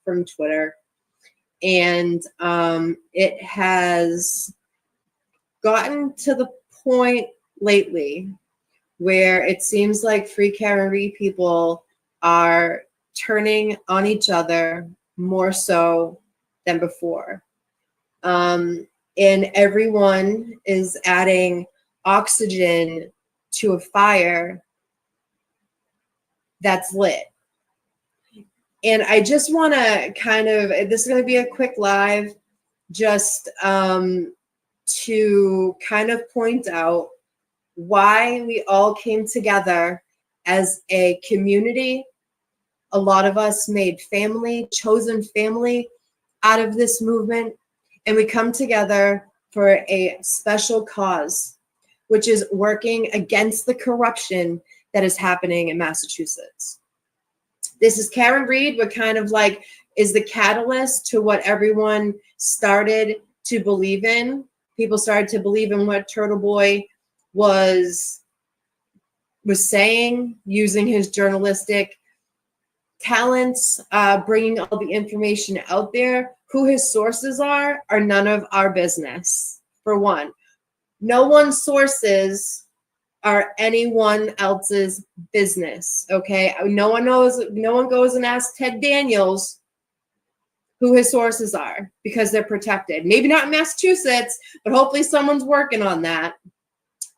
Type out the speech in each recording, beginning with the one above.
from Twitter. And it has gotten to the point lately where it seems like Free Karen Read people are turning on each other more so than before. And everyone is adding oxygen to a fire that's lit. And I just want to this is going to be a quick live, just to kind of point out why we all came together as a community. A lot of us made family, chosen family out of this movement, and we come together for a special cause, which is working against the corruption that is happening in Massachusetts. This is Karen Read, what kind of like is the catalyst to what everyone started to believe in. People started to believe in what Turtle Boy was saying, using his journalistic talents, bringing all the information out there. Who his sources are none of our business, for one. No one's sources are anyone else's business, okay? No one knows, no one goes and asks Ted Daniels who his sources are because they're protected. Maybe not in Massachusetts, but hopefully someone's working on that.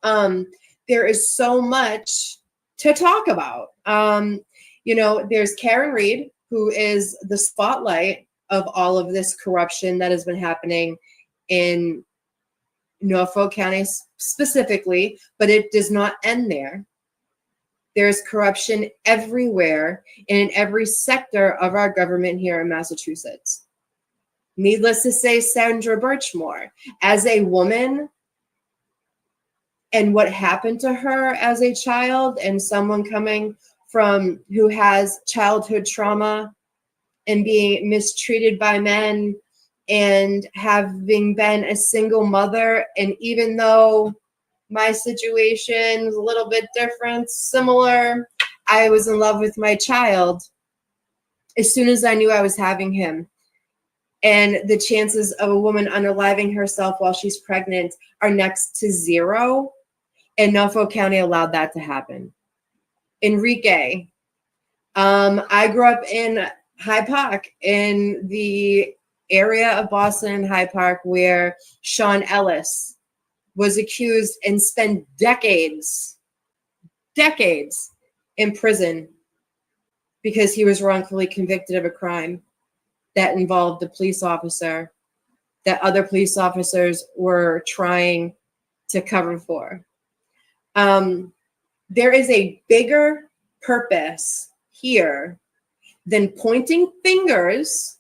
There is so much to talk about. You know, there's Karen Read, who is the spotlight of all of this corruption that has been happening in Norfolk County specifically, but it does not end there. There's corruption everywhere and in every sector of our government here in Massachusetts. Needless to say, Sandra Birchmore, as a woman, and what happened to her as a child, and someone coming from who has childhood trauma and being mistreated by men, and having been a single mother, and even though my situation was a little bit different, similar, I was in love with my child as soon as I knew I was having him. And the chances of a woman unaliving herself while she's pregnant are next to zero. And Norfolk County allowed that to happen. Enrique, I grew up in Hyde Park, in the area of Boston and Hyde Park where Sean Ellis was accused and spent decades in prison because he was wrongfully convicted of a crime that involved a police officer that other police officers were trying to cover for. There is a bigger purpose here than pointing fingers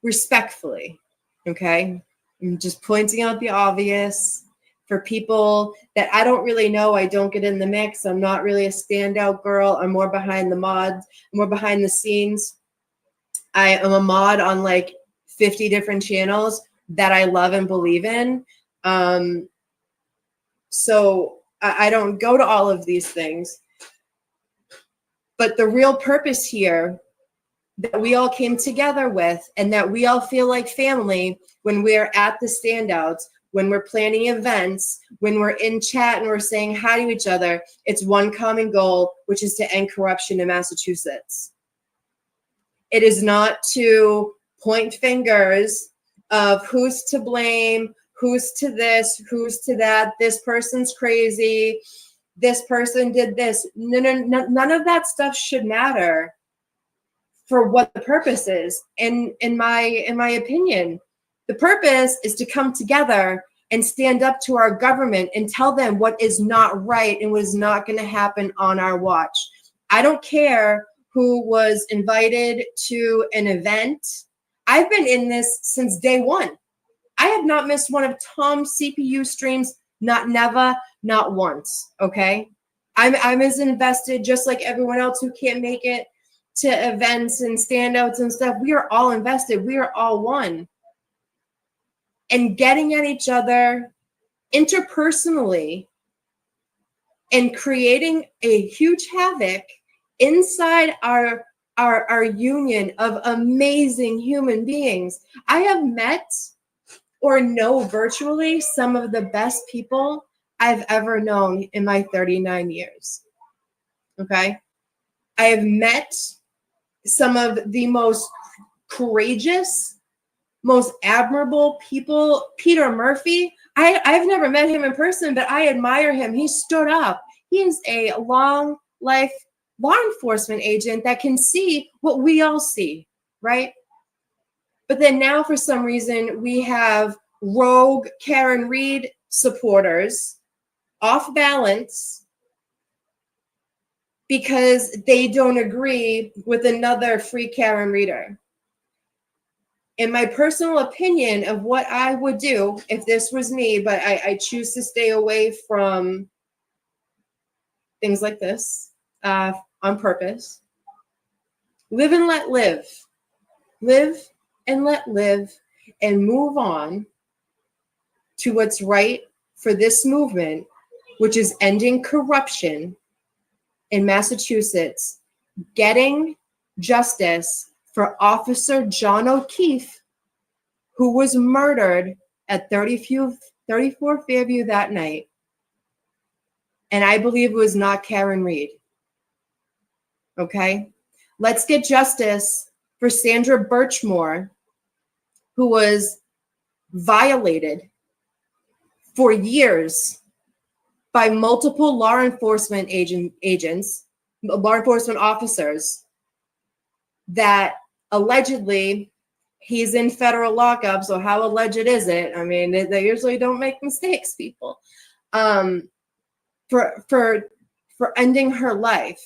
respectfully, okay? I'm just pointing out the obvious for people that I don't really know. I don't get in the mix. I'm not really a standout girl. I'm more behind the mods, more behind the scenes. I am a mod on like 50 different channels that I love and believe in. So I don't go to all of these things. But the real purpose here that we all came together with, and that we all feel like family when we're at the standouts, when we're planning events, when we're in chat and we're saying hi to each other, it's one common goal, which is to end corruption in Massachusetts. It is not to point fingers of who's to blame, who's to this, who's to that, this person's crazy, this person did this. No, none of that stuff should matter for what the purpose is. In my opinion, the purpose is to come together and stand up to our government and tell them what is not right and what is not going to happen on our watch. I don't care who was invited to an event. I've been in this since day one. I have not missed one of Tom's CPU streams, not never, not once, okay? I'm as invested, just like everyone else who can't make it to events and standouts and stuff. We are all invested. We are all one. And getting at each other interpersonally and creating a huge havoc inside our our union of amazing human beings. I have met or know virtually some of the best people I've ever known in my 39 years. Okay. I have met some of the most courageous, most admirable people. Peter Murphy, I've never met him in person, but I admire him. He stood up. He is a long life law enforcement agent that can see what we all see, right? But then now for some reason we have rogue Karen Read supporters off balance because they don't agree with another free Karen Reader. In my personal opinion of what I would do if this was me, but I choose to stay away from things like this on purpose. Live and let live. Live and let live and move on to what's right for this movement, which is ending corruption in Massachusetts, getting justice for Officer John O'Keefe, who was murdered at 34 Fairview that night. And I believe it was not Karen Read. Okay? Let's get justice for Sandra Birchmore, who was violated for years by multiple law enforcement law enforcement officers that allegedly he's in federal lockup. So how alleged is it? I mean, they usually don't make mistakes, people. For ending her life,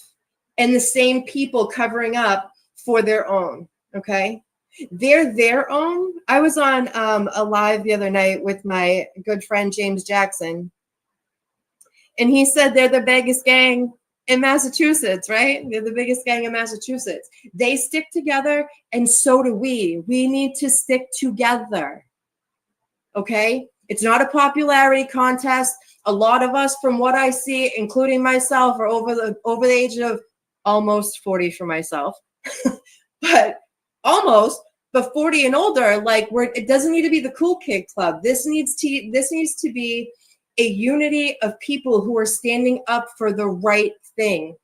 and the same people covering up for their own. Okay, they're their own. I was on a live the other night with my good friend James Jackson, and he said they're the biggest gang in Massachusetts, right? They're the biggest gang in Massachusetts. They stick together, and so do we. We need to stick together. Okay? It's not a popularity contest. A lot of us, from what I see, including myself, are over the age of almost 40 for myself, but almost. But 40 and older, like it doesn't need to be the cool kid club. This needs to be a unity of people who are standing up for the right thing.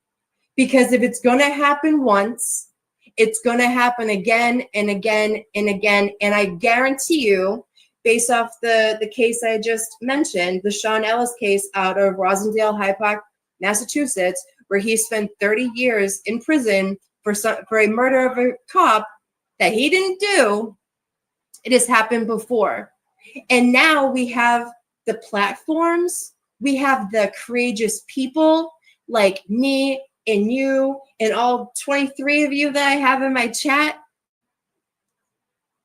Because if it's going to happen once, it's going to happen again and again and again. And I guarantee you, based off the case I just mentioned, the Sean Ellis case out of Rosendale, Hyde Park, Massachusetts, where he spent 30 years in prison for a murder of a cop that he didn't do. It has happened before. And now we have the platforms, we have the courageous people like me and you and all 23 of you that I have in my chat.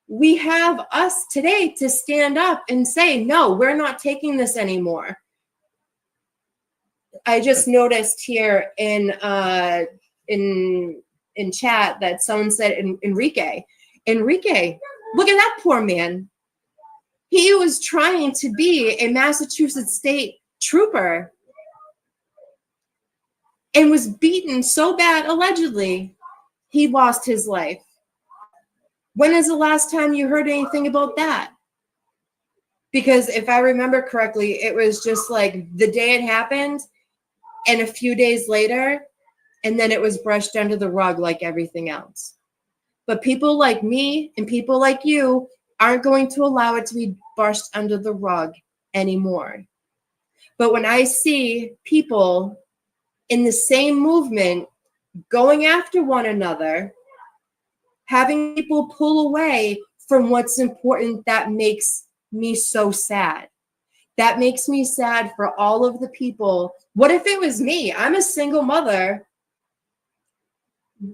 We have us today to stand up and say, no, we're not taking this anymore. I just noticed here in chat that someone said Enrique, look at that poor man. He was trying to be a Massachusetts state trooper and was beaten so bad, allegedly, he lost his life. When is the last time you heard anything about that? Because if I remember correctly, it was just like the day it happened and a few days later, and then it was brushed under the rug like everything else. But people like me and people like you aren't going to allow it to be brushed under the rug anymore. But when I see people in the same movement going after one another, having people pull away from what's important, that makes me so sad. That makes me sad for all of the people. What if it was me? I'm a single mother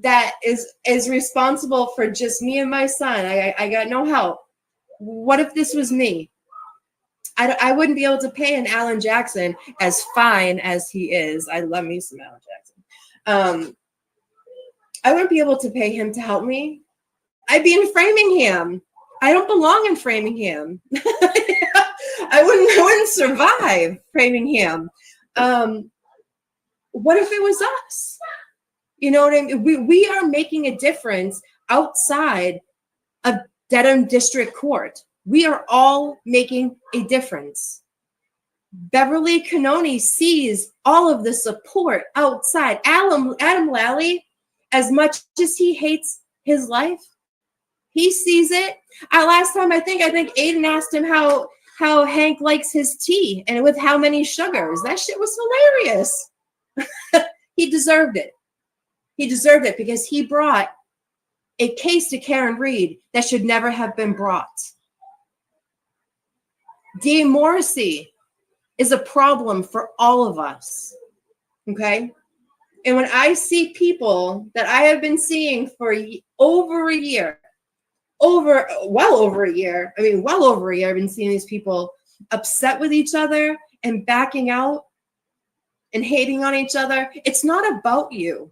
that is responsible for just me and my son. I got no help. What if this was me? I wouldn't be able to pay an Alan Jackson, as fine as he is. I love me some Alan Jackson. I wouldn't be able to pay him to help me. I'd be in Framingham. I don't belong in Framingham. I wouldn't survive Framingham. What if it was us? You know what I mean? We are making a difference outside of Dedham District Court. We are all making a difference. Beverly Cannoni sees all of the support outside. Adam Lally, as much as he hates his life, he sees it. Last time I think Aiden asked him how Hank likes his tea and with how many sugars. That shit was hilarious. He deserved it. He deserved it because he brought a case to Karen Read that should never have been brought. Dee Morrissey is a problem for all of us, okay? And when I see people that I have been seeing for over a year, well over a year, I've been seeing these people upset with each other and backing out and hating on each other. It's not about you.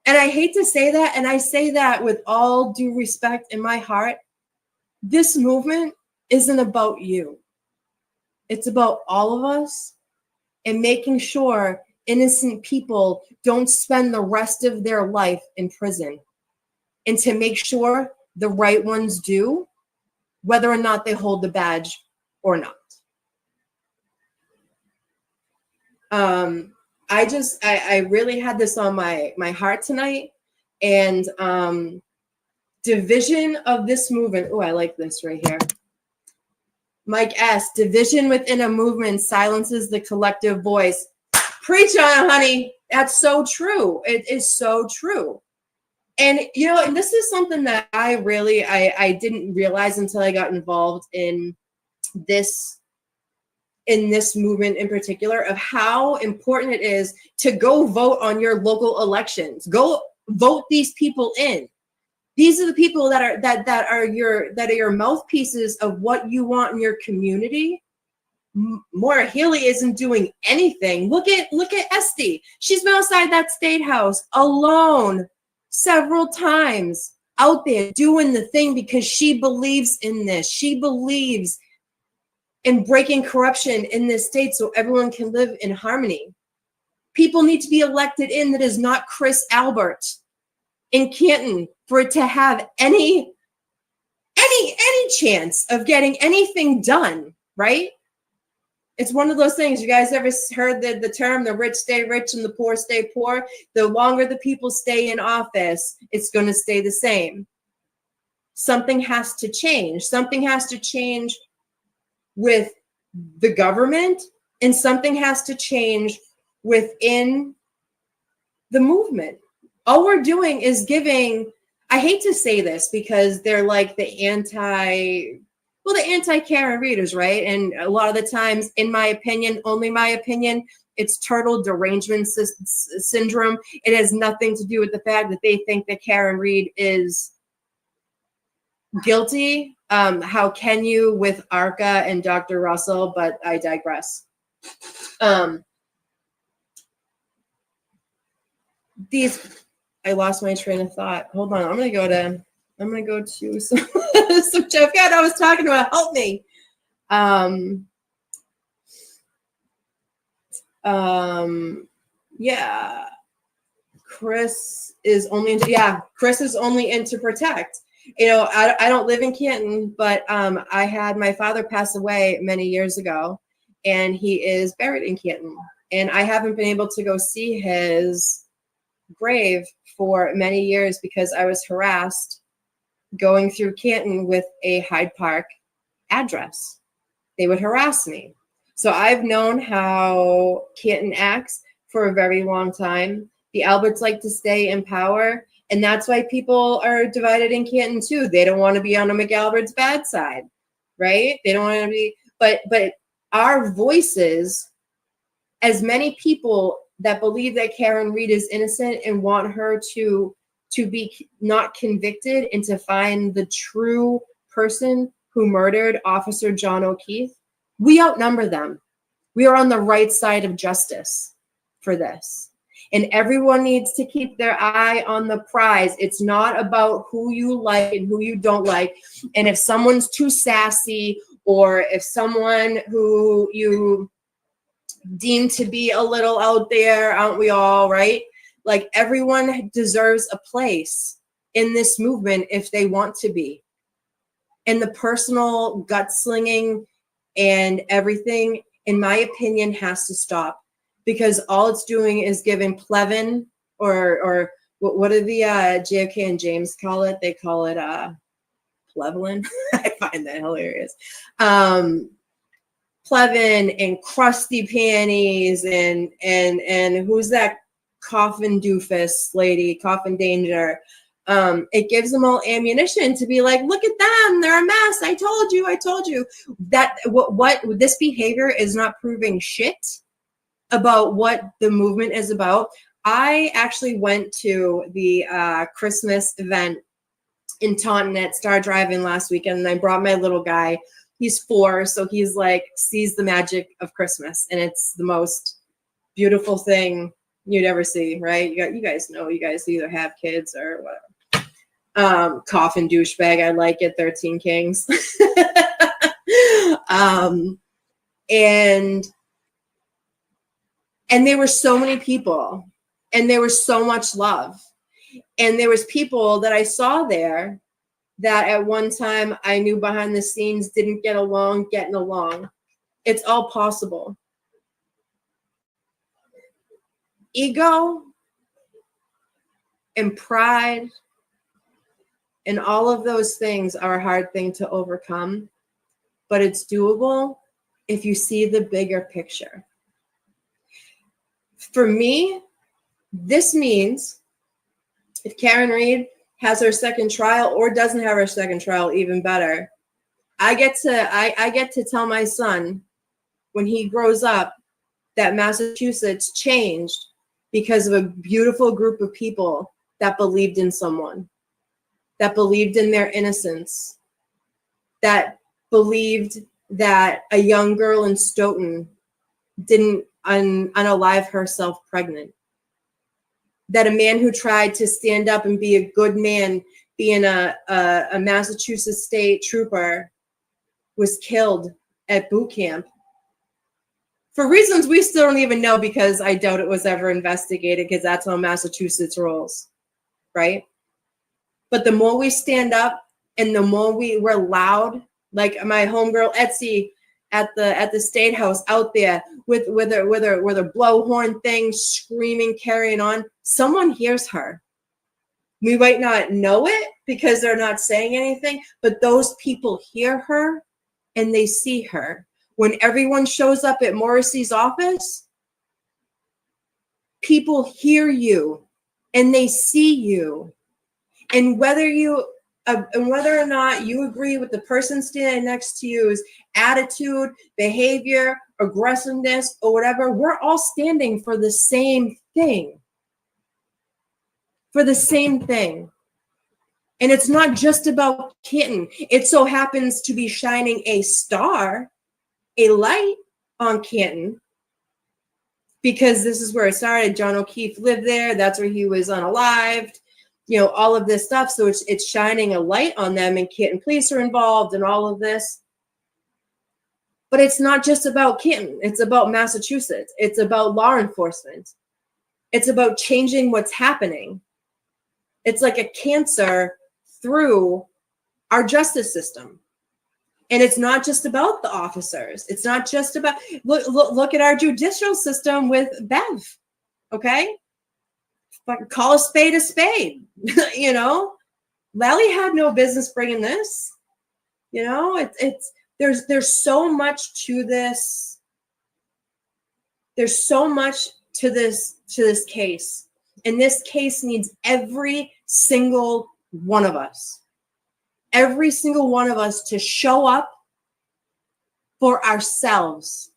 And I hate to say that, and I say that with all due respect in my heart. This movement isn't about you. It's about all of us and making sure innocent people don't spend the rest of their life in prison, and to make sure the right ones do, whether or not they hold the badge or not. I really had this on my heart tonight, and division of this movement. Oh, I like this right here. Mike S. Division within a movement silences the collective voice. Preach on it, honey. That's so true. It is so true. And, you know, and this is something that I didn't realize until I got involved in this movement in particular, of how important it is to go vote on your local elections. Go vote these people in. These are the people that are your mouthpieces of what you want in your community. Maura Healey isn't doing anything. Look at Esty. She's been outside that state house alone several times, out there doing the thing because she believes in this. She believes in breaking corruption in this state so everyone can live in harmony. People need to be elected in that is not Chris Albert in Canton for it to have any chance of getting anything done, right? It's one of those things. You guys ever heard the term, the rich stay rich and the poor stay poor? The longer the people stay in office, it's going to stay the same. Something has to change. Something has to change with the government, and something has to change within the movement. All we're doing is giving, I hate to say this because they're like the anti-Karen Readers, right? And a lot of the times, in my opinion, only my opinion, it's turtle derangement syndrome. It has nothing to do with the fact that they think that Karen Read is guilty. How can you with ARCA and Dr. Russell? But I digress. I lost my train of thought. Hold on. I'm gonna go to some Jeff Gad I was talking about. Help me. Yeah. Chris is only in to protect. You know, I don't live in Canton, but I had my father pass away many years ago, and he is buried in Canton. And I haven't been able to go see his grave for many years because I was harassed going through Canton with a Hyde Park address. They would harass me. So I've known how Canton acts for a very long time. The Alberts like to stay in power, and that's why people are divided in Canton too. They don't want to be on a McAlbert's bad side, right? They don't want to be, but our voices, as many people that believe that Karen Read is innocent and want her to be not convicted and to find the true person who murdered Officer John O'Keefe, we outnumber them. We are on the right side of justice for this. And everyone needs to keep their eye on the prize. It's not about who you like and who you don't like. And if someone's too sassy, or if someone who you deem to be a little out there, aren't we all, right? Like, everyone deserves a place in this movement if they want to be. And the personal gut slinging and everything, in my opinion, has to stop, because all it's doing is giving Plevin, or what do the JFK and James call it? They call it Plevlin. I find that hilarious. Plevin and Crusty Panties and who's that coffin doofus lady, Coffin Danger. It gives them all ammunition to be like, look at them, they're a mess. I told you. That what this behavior is not proving shit about what the movement is about. I actually went to the Christmas event in Taunton at Star Drive-In last weekend, and I brought my little guy. He's 4, so he's like sees the magic of Christmas, and it's the most beautiful thing you'd ever see, right? You guys know, you guys either have kids or whatever. Coffin douchebag, I like it. 13 Kings. And there were so many people, and there was so much love, and there was people that I saw there that at one time I knew behind the scenes didn't get along, getting along. It's all possible. Ego and pride and all of those things are a hard thing to overcome, but it's doable if you see the bigger picture. For me, this means if Karen Read has her second trial or doesn't have her second trial, even better, I get to tell my son when he grows up that Massachusetts changed because of a beautiful group of people that believed in someone, that believed in their innocence, that believed that a young girl in Stoughton didn't unalive herself pregnant, that a man who tried to stand up and be a good man, being a Massachusetts state trooper, was killed at boot camp for reasons we still don't even know, because I doubt it was ever investigated, because that's how Massachusetts rolls, right? But the more we stand up and the more we're loud, like my homegirl Etsy at the State House out there with her blowhorn thing, screaming, carrying on, someone hears her. We might not know it because they're not saying anything, but those people hear her and they see her. When everyone shows up at Morrissey's office, people hear you and they see you. And whether or not you agree with the person standing next to you's attitude, behavior, aggressiveness, or whatever, we're all standing for the same thing. For the same thing. And it's not just about Canton. It so happens to be shining a star, a light on Canton, because this is where it started. John O'Keefe lived there. That's where he was unalived. You know, all of this stuff. So it's shining a light on them, and Canton police are involved in all of this. But it's not just about Canton. It's about Massachusetts. It's about law enforcement. It's about changing what's happening. It's like a cancer through our justice system. And it's not just about the officers. It's not just about, look at our judicial system with Bev, okay? Call a spade, you know? Lally had no business bringing this, you know? There's so much to this. There's so much to this case. And this case needs every single one of us. Every single one of us to show up for ourselves.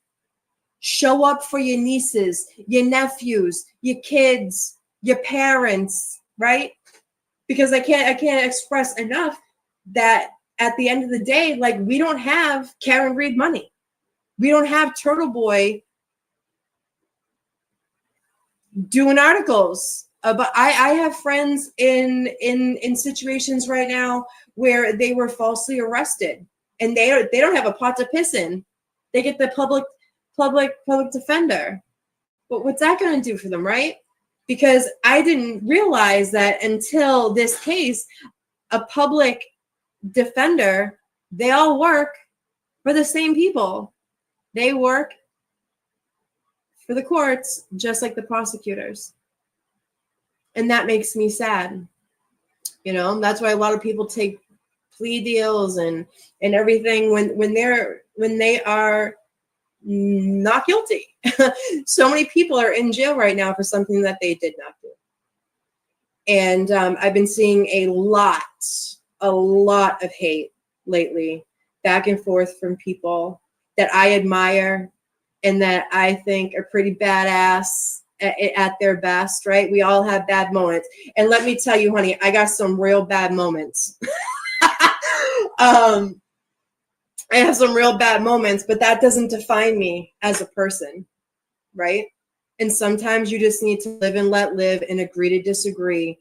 Show up for your nieces, your nephews, your kids, your parents, right? Because I can't express enough that at the end of the day, like, we don't have Karen Read money. We don't have Turtle Boy doing articles. But I have friends in situations right now where they were falsely arrested, and they don't have a pot to piss in. They get the public defender. But what's that going to do for them, right? because I didn't realize that until this case, a public defender, they all work for the same people. They work for the courts just like the prosecutors. And that makes me sad. You know, that's why a lot of people take plea deals and everything when they are not guilty. So many people are in jail right now for something that they did not do. And I've been seeing a lot of hate lately, back and forth from people that I admire and that I think are pretty badass at their best, right? We all have bad moments. And let me tell you, honey, I got some real bad moments. I have some real bad moments, but that doesn't define me as a person, right? And sometimes you just need to live and let live and agree to disagree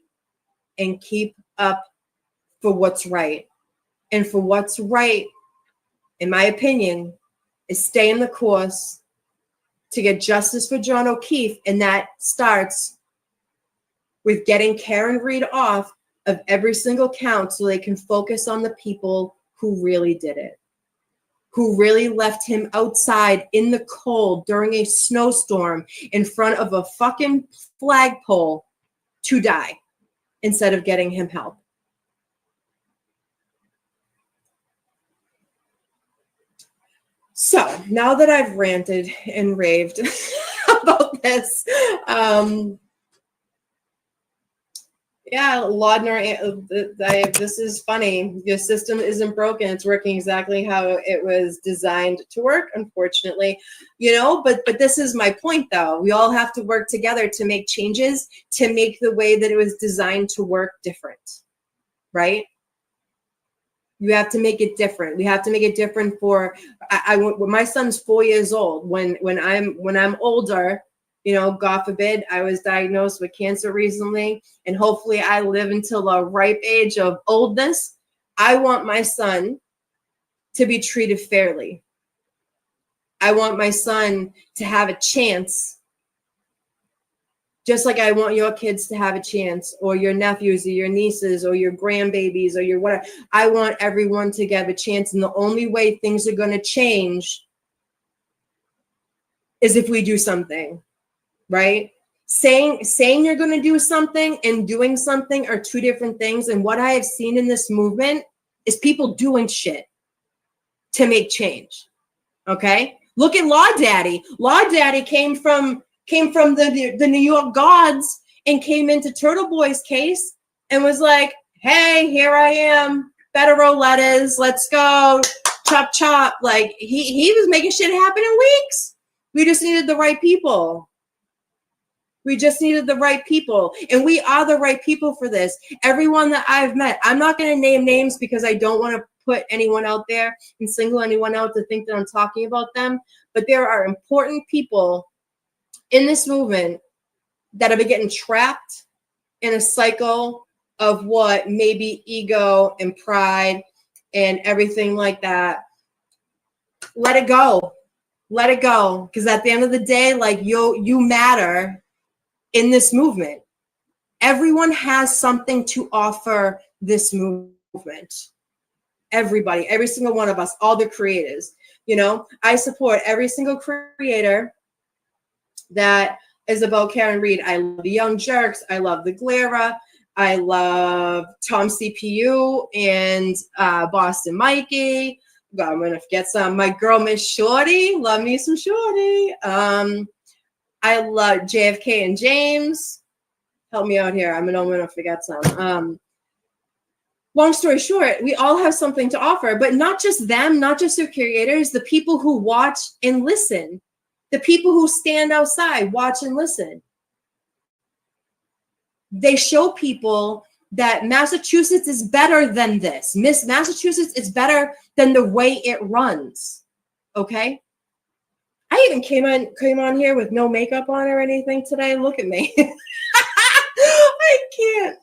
and keep up for what's right. And for what's right, in my opinion, is stay in the course to get justice for John O'Keefe. And that starts with getting Karen Read off of every single count so they can focus on the people who really did it, who really left him outside in the cold during a snowstorm in front of a fucking flagpole to die instead of getting him help. So now that I've ranted and raved about this, yeah, Laudner, this is funny. Your system isn't broken. It's working exactly how it was designed to work, unfortunately. You know, but this is my point, though. We all have to work together to make changes, to make the way that it was designed to work different, right? You have to make it different. We have to make it different for, when my son's 4 years old, when I'm older, you know, God forbid, I was diagnosed with cancer recently, and hopefully I live until the ripe age of oldness. I want my son to be treated fairly. I want my son to have a chance, just like I want your kids to have a chance, or your nephews, or your nieces, or your grandbabies, or your whatever. I want everyone to get a chance. And the only way things are going to change is if we do something, right? Saying you're going to do something and doing something are two different things. And what I have seen in this movement is people doing shit to make change. Okay? Look at Law Daddy. Law Daddy came from the New York gods and came into Turtle Boy's case and was like, hey, here I am, federal letters, let's go, chop, chop. Like, he was making shit happen in weeks. We just needed the right people. We just needed the right people. And we are the right people for this. Everyone that I've met, I'm not going to name names because I don't want to put anyone out there and single anyone out to think that I'm talking about them. But there are important people in this movement that have been getting trapped in a cycle of what maybe ego and pride and everything like that. Let it go. Let it go. Because at the end of the day, like, you matter in this movement. Everyone has something to offer this movement. Everybody, every single one of us, all the creators. You know, I support every single creator that is about Karen Read. I love the Young Jerks. I love the Glera. I love Tom CPU and Boston Mikey. God, I'm gonna forget some. My girl Miss Shorty. Love me some Shorty. I love JFK and James. Help me out here. I'm gonna forget some. Long story short, we all have something to offer, but not just them, not just the creators, the people who watch and listen, the people who stand outside, watch and listen. They show people that Massachusetts is better than this. Massachusetts is better than the way it runs. Okay? I even came on here with no makeup on or anything today. Look at me. I can't.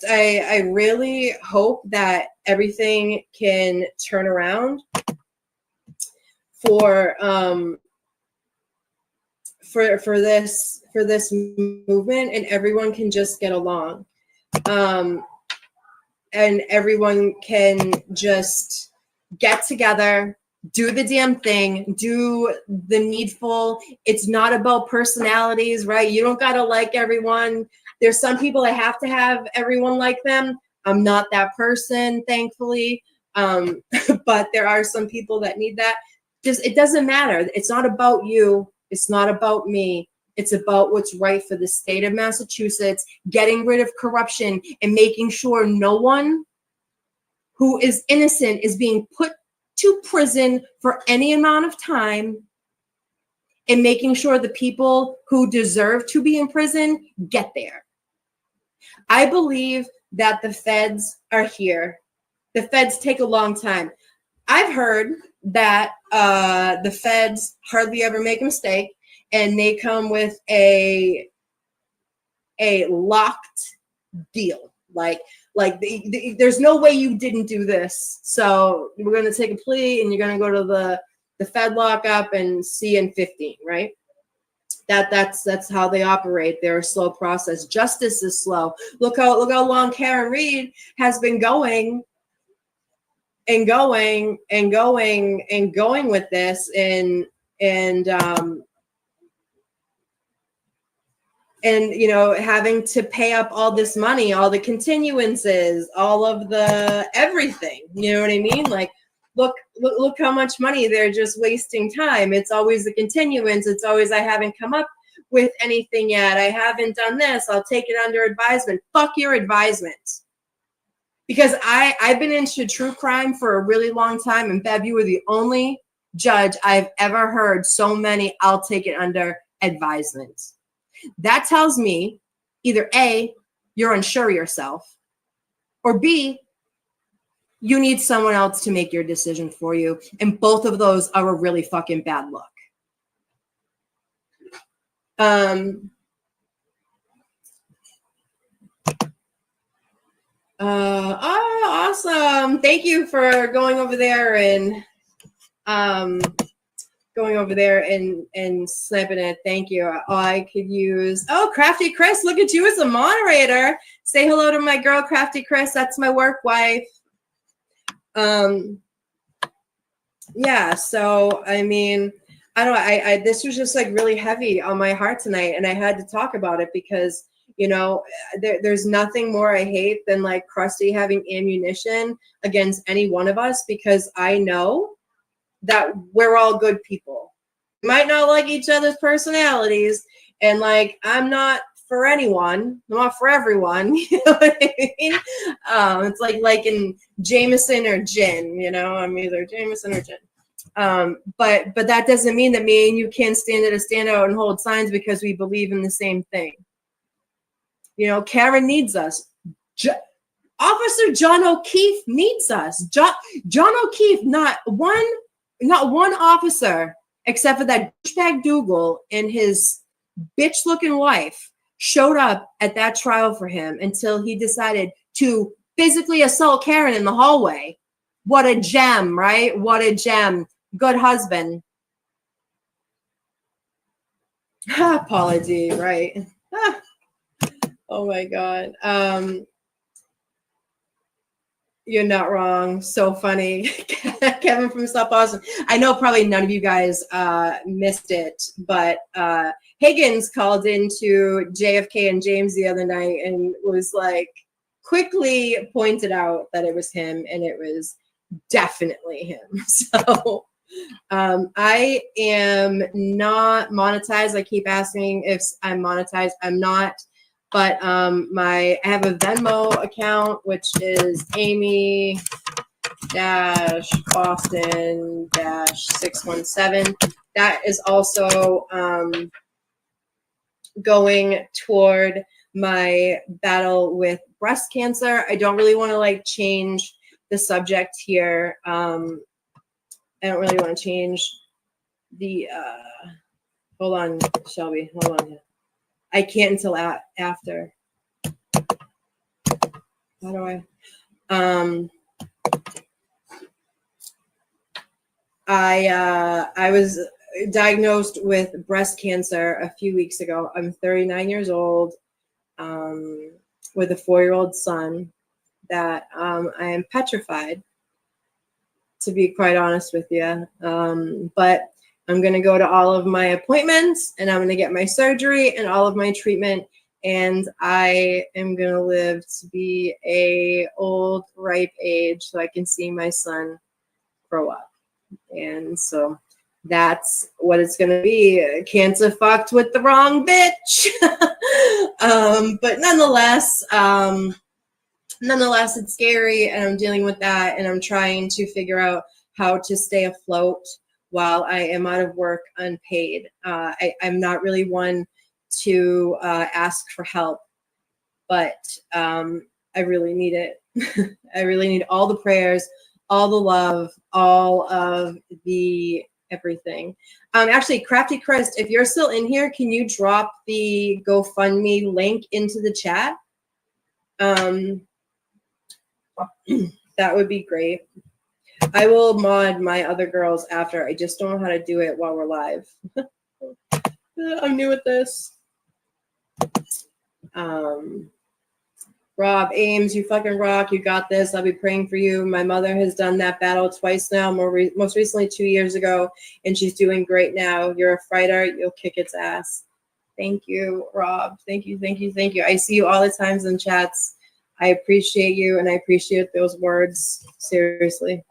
I really hope that everything can turn around for for this movement, and everyone can just get along. And everyone can just get together, do the damn thing, do the needful. It's not about personalities, right? You don't got to like everyone. There's some people that have to have everyone like them. I'm not that person, thankfully. But there are some people that need that. Just, it doesn't matter. It's not about you. It's not about me. It's about what's right for the state of Massachusetts, getting rid of corruption and making sure no one who is innocent is being put to prison for any amount of time, and making sure the people who deserve to be in prison get there. I believe that the feds are here. The feds take a long time. I've heard that the feds hardly ever make a mistake, and they come with a locked deal. There's no way you didn't do this. So we're going to take a plea, and you're going to go to the Fed lockup and see in 15, right? That's how they operate. They're a slow process. Justice is slow. Look how long Karen Read has been going and going and going and going with this, and you know, having to pay up all this money, all the continuances, all of the everything. You know what I mean? Like, look how much money they're just wasting time. It's always the continuance. It's always, I haven't come up with anything yet. I haven't done this. I'll take it under advisement. Fuck your advisement. Because I've been into true crime for a really long time, and Bev, you were the only judge I've ever heard so many, I'll take it under advisement. That tells me either A, you're unsure of yourself, or B, you need someone else to make your decision for you. And both of those are a really fucking bad look. Awesome. Thank you for going over there and snapping it. Thank you. I could use, Crafty Chris, look at you as a moderator. Say hello to my girl, Crafty Chris. That's my work wife. Yeah, so I mean, I don't know, I this was just like really heavy on my heart tonight, and I had to talk about it because, you know, there's nothing more I hate than like Krusty having ammunition against any one of us, because I know that we're all good people. We might not like each other's personalities, and like, I'm not for anyone, I'm not for everyone. You know what I mean? It's like in Jameson or gin, you know, I'm either Jameson or gin. But that doesn't mean that me and you can't stand out and hold signs because we believe in the same thing. You know, Karen needs us. Officer John O'Keefe needs us. John O'Keefe, not one officer, except for that douchebag Dougal and his bitch-looking wife, showed up at that trial for him until he decided to physically assault Karen in the hallway. What a gem, right? What a gem. Good husband. Paula D, right? Oh my God. You're not wrong. So funny. Kevin from South Boston. I know probably none of you guys missed it, but Higgins called into JFK and James the other night and was like, quickly pointed out that it was him, and it was definitely him. So I am not monetized. I keep asking if I'm monetized. I'm not. But I have a Venmo account, which is Amy-Boston-617. That is also going toward my battle with breast cancer. I don't really want to like change the subject here. I don't really want to change the, hold on, Shelby, hold on. I can't until after. How do I? I was diagnosed with breast cancer a few weeks ago. I'm 39 years old, with a 4-year-old son that I am petrified, to be quite honest with you. But I'm going to go to all of my appointments, and I'm going to get my surgery and all of my treatment, and I am going to live to be a old, ripe age so I can see my son grow up. And so that's what it's going to be. Cancer fucked with the wrong bitch. But nonetheless, it's scary, and I'm dealing with that, and I'm trying to figure out how to stay afloat while I am out of work unpaid. I'm not really one to ask for help, but I really need it. I really need all the prayers, all the love, all of the everything. Actually, Crafty Chris, if you're still in here, can you drop the GoFundMe link into the chat? That would be great. I will mod my other girls after. I just don't know how to do it while we're live. I'm new at this. Rob Ames, you fucking rock. You got this. I'll be praying for you. My mother has done that battle twice now, most recently 2 years ago, and she's doing great now. You're a fighter. You'll kick its ass. Thank you, Rob. Thank you, thank you, thank you. I see you all the times in chats. I appreciate you, and I appreciate those words. Seriously.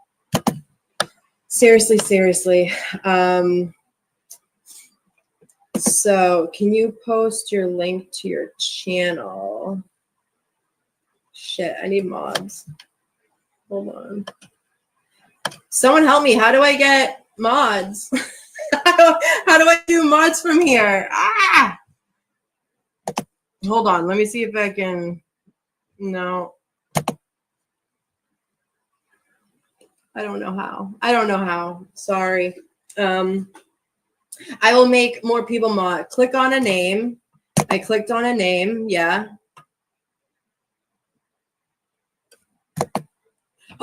Seriously, seriously. So can you post your link to your channel? Shit, I need mods. Hold on. Someone help me. How do I get mods? How do I do mods from here? Ah! Hold on. Let me see if I can. No. I don't know how. I don't know how. Sorry. I will make more people mod. Click on a name. I clicked on a name. Yeah.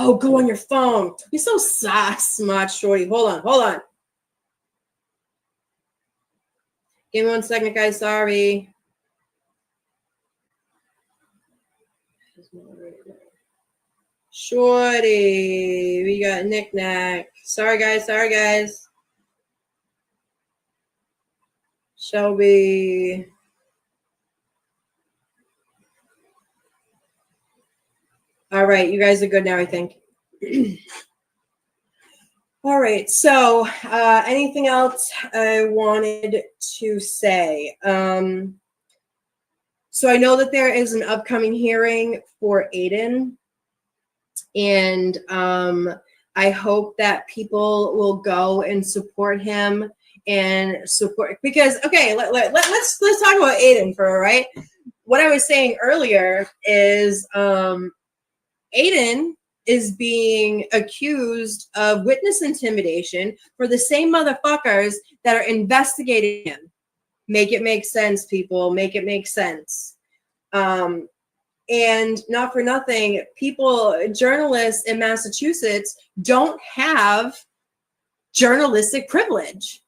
Oh, go on your phone. You're so smart, shorty. Hold on. Hold on. Give me 1 second, guys. Sorry. Shorty. We got knick-knack. Sorry, guys. Sorry, guys. Shelby. All right. You guys are good now, I think. All right. So anything else I wanted to say? So I know that there is an upcoming hearing for Aiden. And I hope that people will go and support him and support, because, okay, let's talk about Aiden for, right? What I was saying earlier is Aiden is being accused of witness intimidation for the same motherfuckers that are investigating him. Make it make sense, people. Make it make sense. And not for nothing, journalists in Massachusetts don't have journalistic privilege.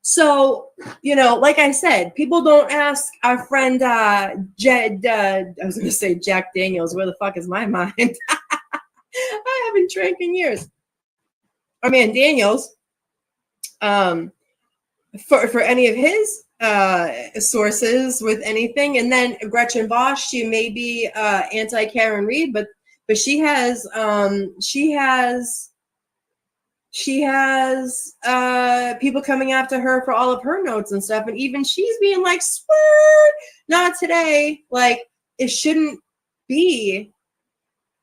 So, like I said, people don't ask our friend I was going to say Jack Daniels. Where the fuck is my mind? I haven't drank in years. I mean, Daniels, for any of his sources with anything. And then Gretchen Bosch, she may be anti-Karen Reed, but she has people coming after her for all of her notes and stuff, and even she's being like, swear, not today. Like, it shouldn't be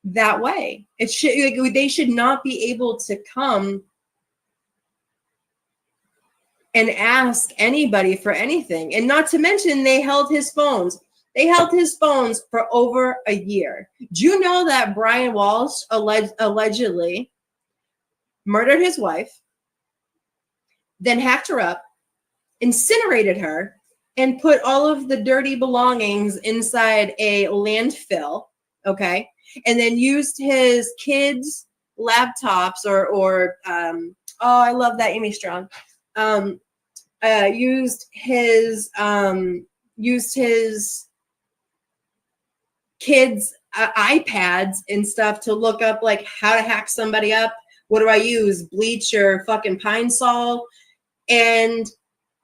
that way. It should, they should not be able to come and ask anybody for anything. And not to mention, they held his phones. They held his phones for over a year. Do you know that Brian Walsh allegedly murdered his wife, then hacked her up, incinerated her, and put all of the dirty belongings inside a landfill, okay? And then used his kids' laptops or I love that, Amy Strong. used his kids' iPads and stuff to look up like how to hack somebody up. What do I use? Bleach or fucking Pine Sol? And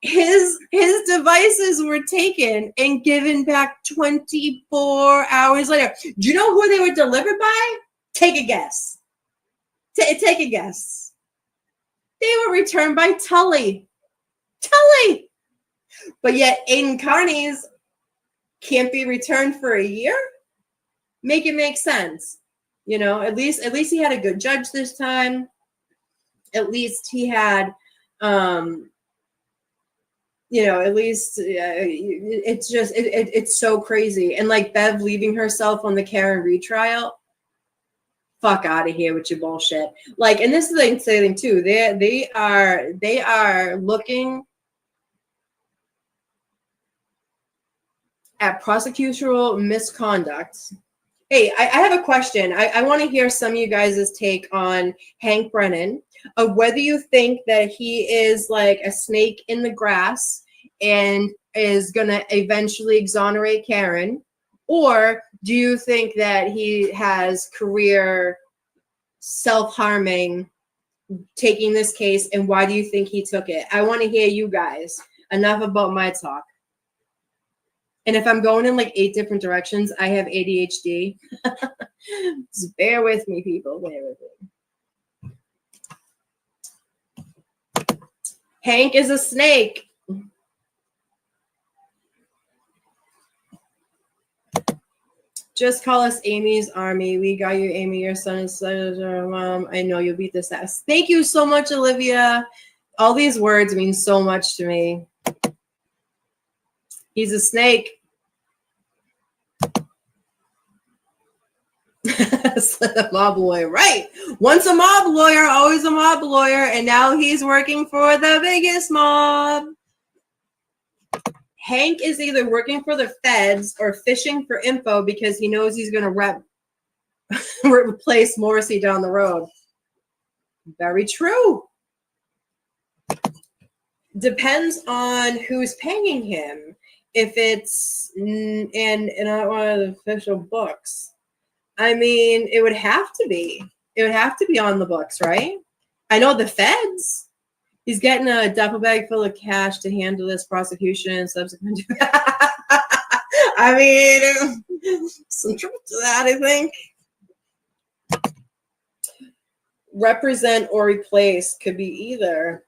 his devices were taken and given back 24 hours later. Do you know who they were delivered by? Take a guess. Take a guess. They were returned by Tully. Tully. But yet Aiden Carney's can't be returned for a year? Make it make sense. You know, at least he had a good judge this time. At least he had you know, at least it's just it's so crazy. And like Bev leaving herself on the Karen retrial, fuck out of here with your bullshit. Like, and this is the thing too. They are looking at prosecutorial misconduct. Hey, I have a question. I want to hear some of you guys' take on Hank Brennan, of whether you think that he is like a snake in the grass and is going to eventually exonerate Karen, or do you think that he has career self-harming taking this case, and why do you think he took it? I want to hear you guys. Enough about my talk. And if I'm going in like 8 different directions, I have ADHD. Just bear with me, people. Bear with me. Hank is a snake. Just call us Amy's Army. We got you, Amy. Your son is mom. I know you'll beat this ass. Thank you so much, Olivia. All these words mean so much to me. He's a snake. A mob lawyer, right? Once a mob lawyer, always a mob lawyer, and now he's working for the biggest mob. Hank is either working for the feds or fishing for info because he knows he's going to replace Morrissey down the road. Very true. Depends on who's paying him. If it's in not one of the official books, I mean, it would have to be. It would have to be on the books, right? I know the feds. He's getting a duffel bag full of cash to handle this prosecution and subsequent. I mean, some truth to that, I think. Represent or replace could be either.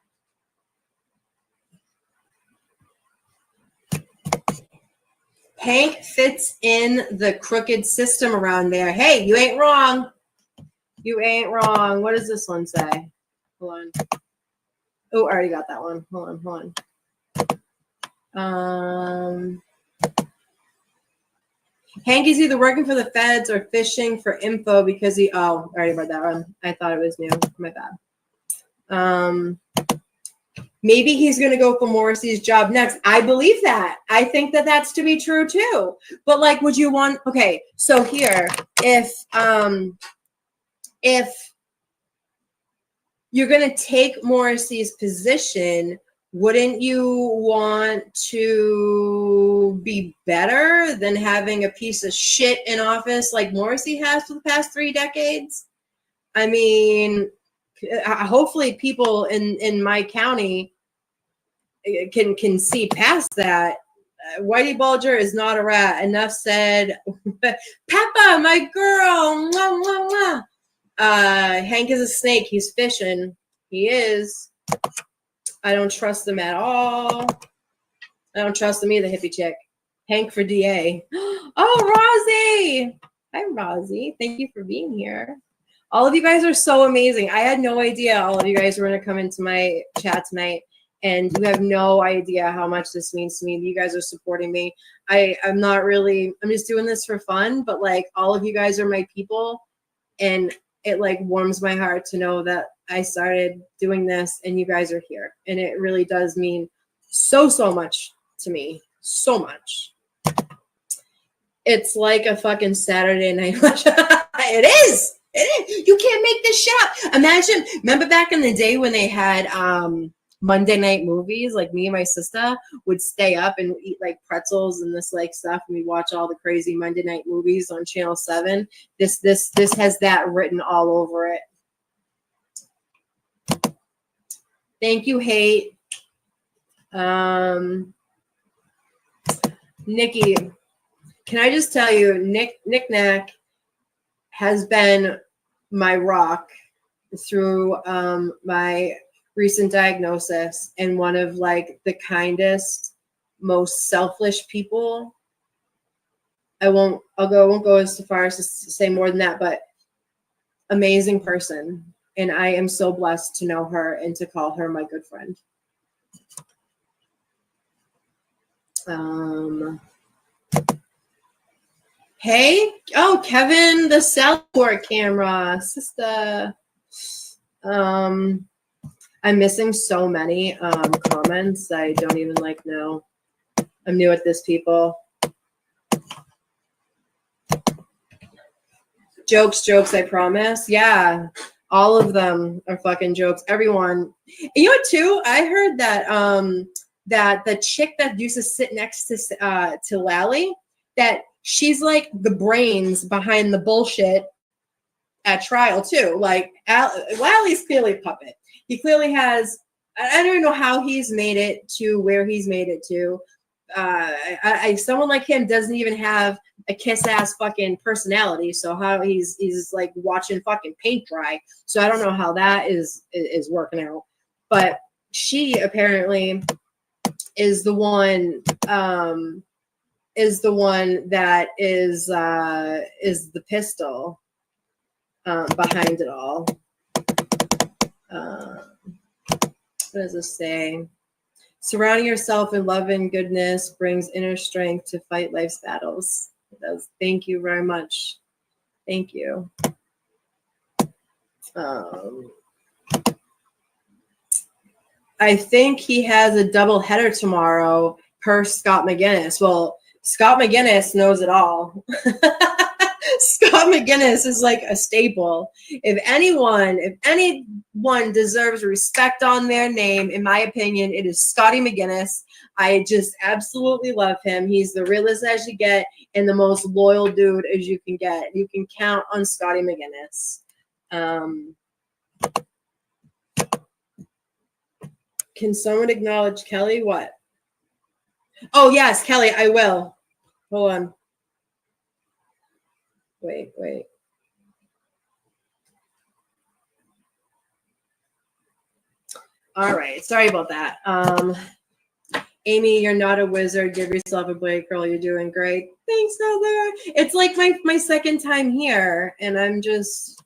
Hank fits in the crooked system around there. Hey, you ain't wrong. You ain't wrong. What does this one say? Hold on. Oh, I already got that one. Hold on. Hank is either working for the feds or fishing for info because he. Oh, I already read that one. I thought it was new. My bad. Maybe he's going to go for Morrissey's job next. I believe that. I think that that's to be true too. But like, would you want? Okay, so here, if you're going to take Morrissey's position, wouldn't you want to be better than having a piece of shit in office like Morrissey has for the past 3 decades? I mean, hopefully people in my county can see past that. Whitey Bulger is not a rat. Enough said. Peppa, my girl. Mwah, mwah, mwah. Hank is a snake. He's fishing. He is. I don't trust him at all. I don't trust him either, hippie chick. Hank for DA. Oh, Rosie. Hi, Rosie. Thank you for being here. All of you guys are so amazing. I had no idea all of you guys were going to come into my chat tonight, and you have no idea how much this means to me. You guys are supporting me. I'm not really, I'm just doing this for fun, but like all of you guys are my people, and it like warms my heart to know that I started doing this and you guys are here. And it really does mean so much to me. So much. It's like a fucking Saturday night. It is. It is. You can't make this shit up. Imagine, remember back in the day when they had Monday night movies. Like me and my sister would stay up and eat like pretzels and this like stuff, and we watch all the crazy Monday night movies on Channel 7. This has that written all over it. Thank you, Hate. Nikki, can I just tell you, Nick Knack has been my rock through my recent diagnosis, and one of like the kindest, most selfish people. I won't go as far as to say more than that, but amazing person. And I am so blessed to know her and to call her my good friend. Hey, oh, Kevin, the Salport camera, sister. I'm missing so many comments. I don't even like know. I'm new at this, people. Jokes, I promise. Yeah, all of them are fucking jokes. Everyone. And you know what, too? I heard that that the chick that used to sit next to Lally, that she's like the brains behind the bullshit at trial too. Like Lally's clearly a puppet. He clearly has. I don't even know how he's made it to where he's made it to. Someone like him doesn't even have a kiss-ass fucking personality. So how he's like watching fucking paint dry. So I don't know how that is working out. But she apparently is the one that is the pistol behind it all. What does this say? Surrounding yourself in love and goodness brings inner strength to fight life's battles. It does. Thank you very much. Thank you. I think he has a double header tomorrow per Scott McGinnis. Well, Scott McGinnis knows it all. Scott McGinnis is like a staple. If anyone deserves respect on their name, in my opinion, it is Scotty McGinnis. I just absolutely love him. He's the realest as you get and the most loyal dude as you can get. You can count on Scotty McGinnis. Can someone acknowledge Kelly? What? Oh, yes, Kelly, I will. Hold on. Wait. All right. Sorry about that. Amy, you're not a wizard. Give yourself a break, girl. You're doing great. Thanks, Heather. It's like my second time here, and I'm just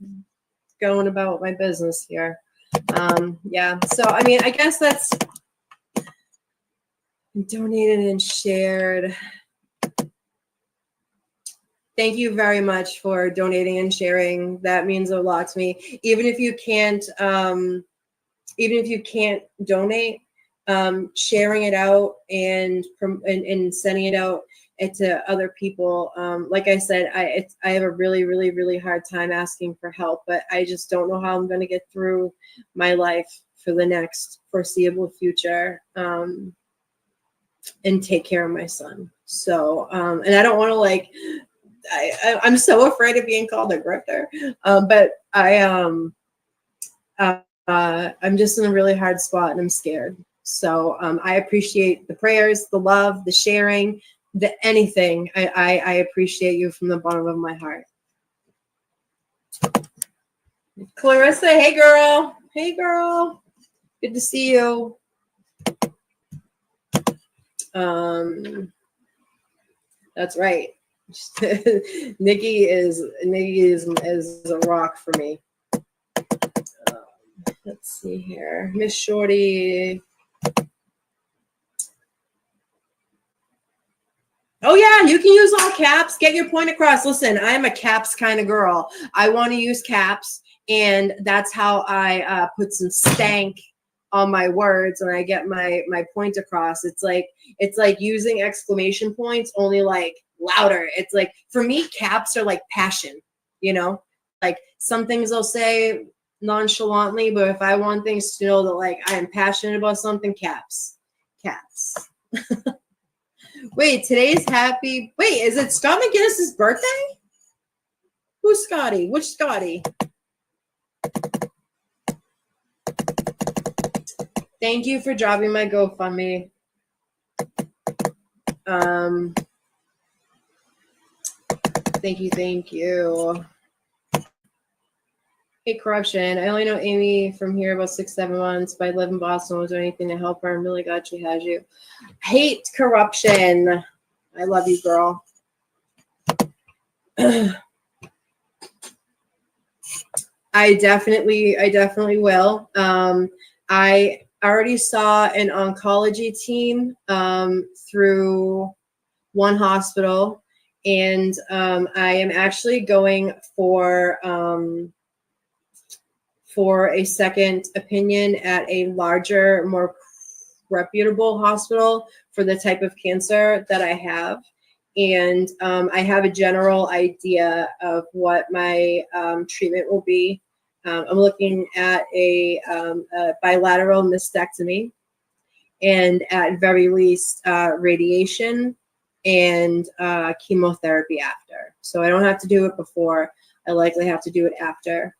going about my business here. Yeah. So, I mean, I guess that's donated and shared. Thank you very much for donating and sharing. That means a lot to me. Even if you can't donate, sharing it out and sending it out to other people. Like I said, I have a really, really, really hard time asking for help, but I just don't know how I'm going to get through my life for the next foreseeable future, and take care of my son. So, and I don't want to like. I'm so afraid of being called a grifter, but I'm just in a really hard spot and I'm scared. So I appreciate the prayers, the love, the sharing, the anything. I appreciate you from the bottom of my heart. Clarissa, hey girl. Hey girl. Good to see you. That's right. Nikki is a rock for me. Let's see here, Miss Shorty. Oh yeah, you can use all caps. Get your point across. Listen, I'm a caps kind of girl. I want to use caps, and that's how I put some stank on my words and I get my point across. It's like using exclamation points, only like louder. It's like, for me, caps are like passion, you know, like some things I'll say nonchalantly, but if I want things to know that like I am passionate about something, caps. Wait, today's happy. Wait, is it Scott McGinnis's birthday? Who's Scotty? Which Scotty? Thank you for dropping my GoFundMe. Thank you. Hey, corruption. I only know Amy from here about 6-7 months, but I live in Boston. Was there anything to help her? I'm really glad she has you. Hate corruption. I love you, girl. I definitely will. I already saw an oncology team through one hospital, and I am actually going for a second opinion at a larger, more reputable hospital for the type of cancer that I have. And I have a general idea of what my treatment will be. I'm looking at a bilateral mastectomy, and at very least radiation and chemotherapy after. So I don't have to do it before. I likely have to do it after.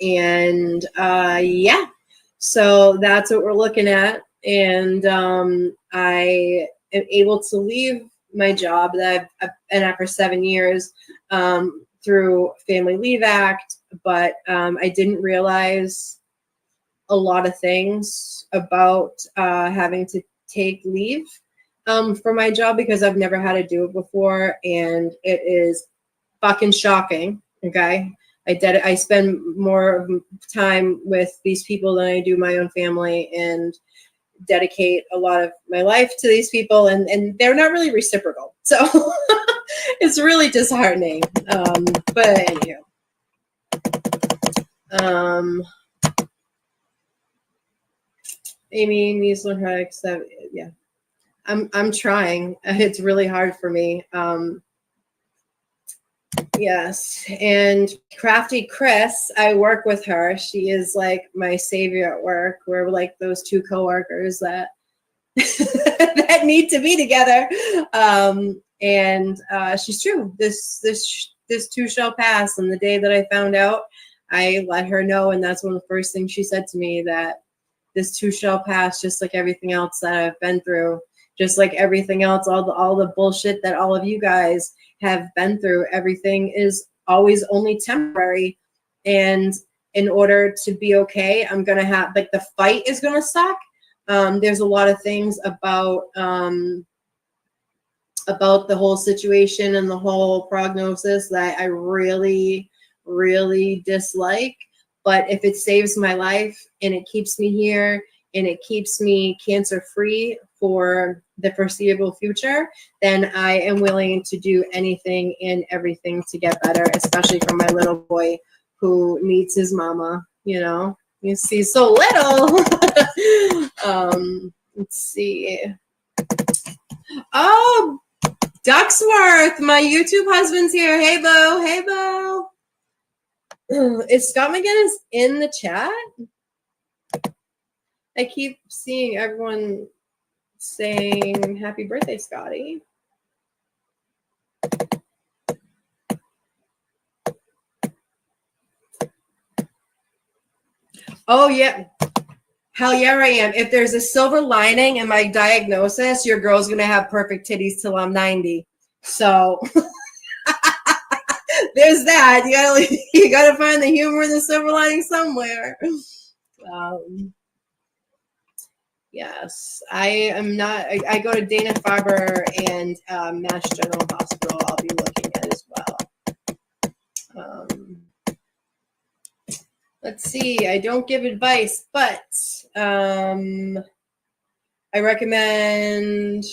Yeah, so that's what we're looking at. And I am able to leave my job that I've been at for 7 years through Family Leave Act, but I didn't realize a lot of things about having to take leave for my job because I've never had to do it before, and it is fucking shocking. Okay, I spend more time with these people than I do my own family, and dedicate a lot of my life to these people, and they're not really reciprocal. So it's really disheartening. But anywho. Amy needs to learn how to accept. Yeah, I'm trying. It's really hard for me. Yes, and Crafty Chris, I work with her. She is like my savior at work. We're like those two coworkers that that need to be together. And she's true. This too shall pass. And the day that I found out, I let her know, and that's one of the first things she said to me, that this too shall pass, just like everything else that I've been through, just like everything else, all the bullshit that all of you guys have been through. Everything is always only temporary, and in order to be okay, I'm gonna have, like, the fight is gonna suck. There's a lot of things about the whole situation and the whole prognosis that I really, really dislike. But if it saves my life and it keeps me here and it keeps me cancer-free for the foreseeable future, then I am willing to do anything and everything to get better, especially for my little boy who needs his mama, you know? You see, so little. Let's see. Oh, Ducksworth, my YouTube husband's here. Hey, Bo. Hey, Bo. Is Scott McGinnis in the chat? I keep seeing everyone saying happy birthday, Scotty. Oh, yeah. Hell yeah, I am. If there's a silver lining in my diagnosis, your girl's going to have perfect titties till I'm 90. So there's that. You gotta find the humor in the silver lining somewhere. Yes, I am not. I go to Dana-Farber and Mass General Hospital. I'll be looking at as well. Let's see. I don't give advice, but I recommend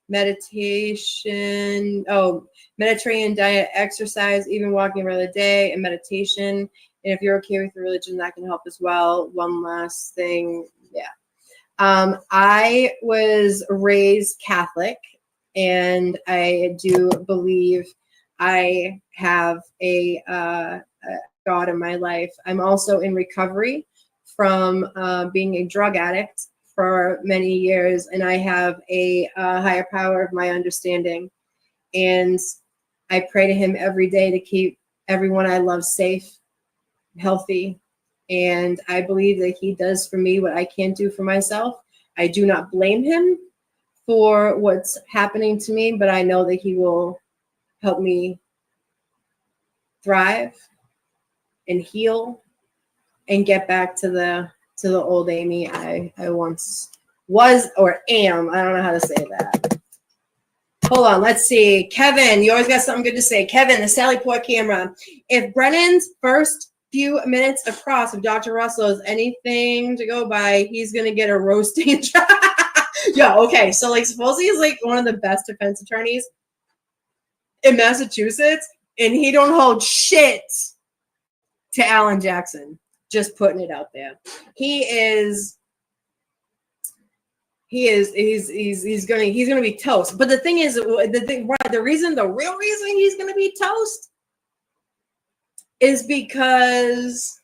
meditation. Oh, Mediterranean diet, exercise, even walking around the day, and meditation. And if you're okay with your religion, that can help as well. One last thing. Yeah. I was raised Catholic, and I do believe I have a God in my life. I'm also in recovery from being a drug addict for many years, and I have a higher power of my understanding. And I pray to him every day to keep everyone I love safe, healthy. And I believe that he does for me what I can't do for myself. I do not blame him for what's happening to me, but I know that he will help me thrive and heal and get back to the old Amy I once was or am. I don't know how to say that. Hold on, let's see. Kevin, you always got something good to say. Kevin, the Sally Port camera. If Brennan's first few minutes across of Dr. Russell is anything to go by, he's going to get a roasting job. Yeah, okay. So, like, supposedly he's, like, one of the best defense attorneys in Massachusetts, and he don't hold shit to Alan Jackson. Just putting it out there. He's gonna be toast. But the thing is, the real reason he's gonna be toast is because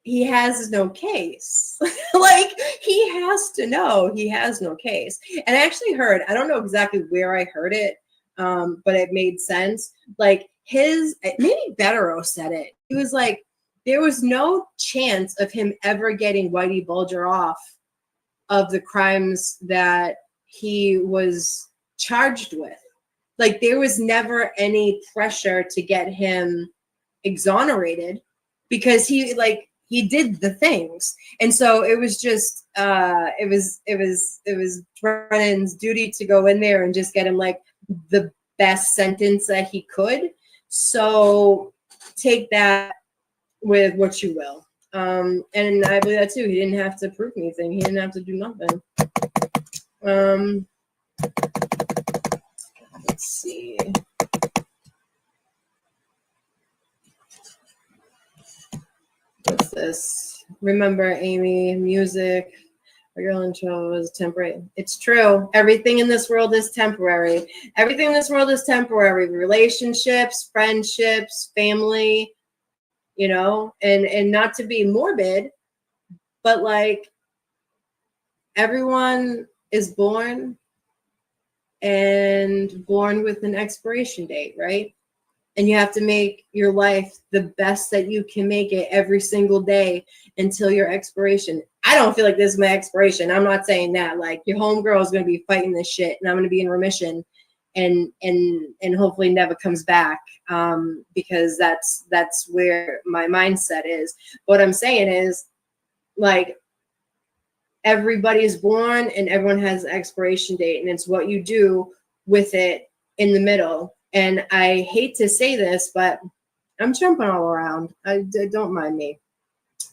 he has no case. Like, he has to know he has no case. And I actually heard, I don't know exactly where I heard it, but it made sense. Like, maybe Bettero said it. He was like, there was no chance of him ever getting Whitey Bulger off of the crimes that he was charged with. Like, there was never any pressure to get him exonerated because he did the things. And so it was just it was Brennan's duty to go in there and just get him like the best sentence that he could. So take that with what you will. And I believe that too. He didn't have to prove anything. He didn't have to do nothing. Let's see. What's this? Remember, Amy, music. A girl in trouble is temporary. It's true. Everything in this world is temporary. Everything in this world is temporary. Relationships, friendships, family, you know, and not to be morbid, but like, everyone is born with an expiration date, right? And you have to make your life the best that you can make it every single day until your expiration. I don't feel like this is my expiration. I'm not saying that. Like, your homegirl is going to be fighting this shit, and I'm going to be in remission, and hopefully never comes back, because that's where my mindset is. What I'm saying is, like, everybody is born and everyone has an expiration date, and it's what you do with it in the middle. And I hate to say this, but I'm jumping all around. Don't mind me.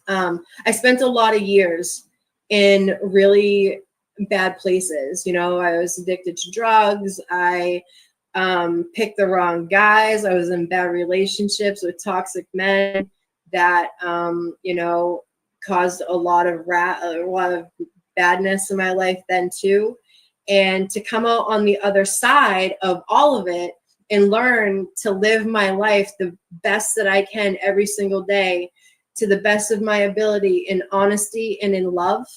I spent a lot of years in really bad places. You know, I was addicted to drugs. I picked the wrong guys. I was in bad relationships with toxic men that, you know, caused a lot of badness in my life then too. And to come out on the other side of all of it and learn to live my life the best that I can every single day, to the best of my ability, in honesty and in love,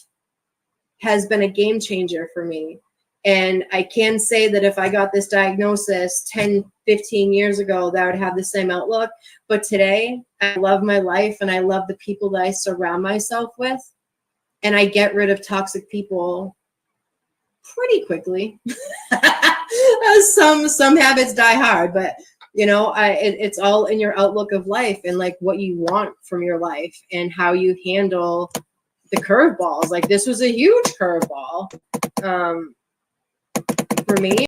has been a game changer for me. And I can say that if I got this diagnosis 10, 15 years ago, that I would have the same outlook. But today, I love my life and I love the people that I surround myself with. And I get rid of toxic people pretty quickly. Some habits die hard, but you know, it's all in your outlook of life and like what you want from your life and how you handle the curveballs. Like, this was a huge curveball for me.